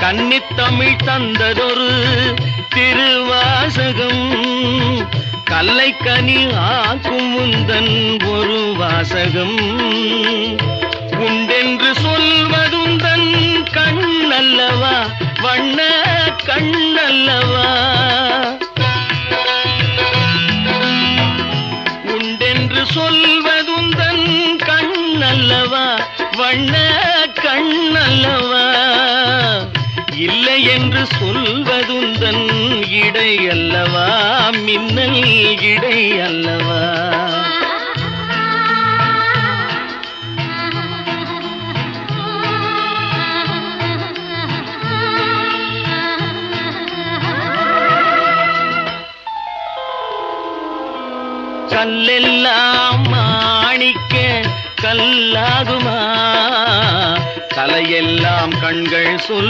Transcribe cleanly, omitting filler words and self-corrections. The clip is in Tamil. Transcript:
கன்னித்தமிழ் தந்ததொரு திருவாசகம் கல்லை கனி ஆக்கும் முந்தன் ஒரு வாசகம் உண்டென்று சொல்வதுந்தன் கண்ணல்லவா வண்ண கண்ணல்லவா உண்டென்று சொல்வதுந்தன் கண்ணல்லவா வண்ண கண்ணல்லவா இல்லை என்று சொல்வதுந்தன் இடை அல்லவா மின்னல் இடை அல்லவா கல்லெல்லாம் மாணிக்க கல்லாகுமா கலையெல்லாம் கண்கள் சொல்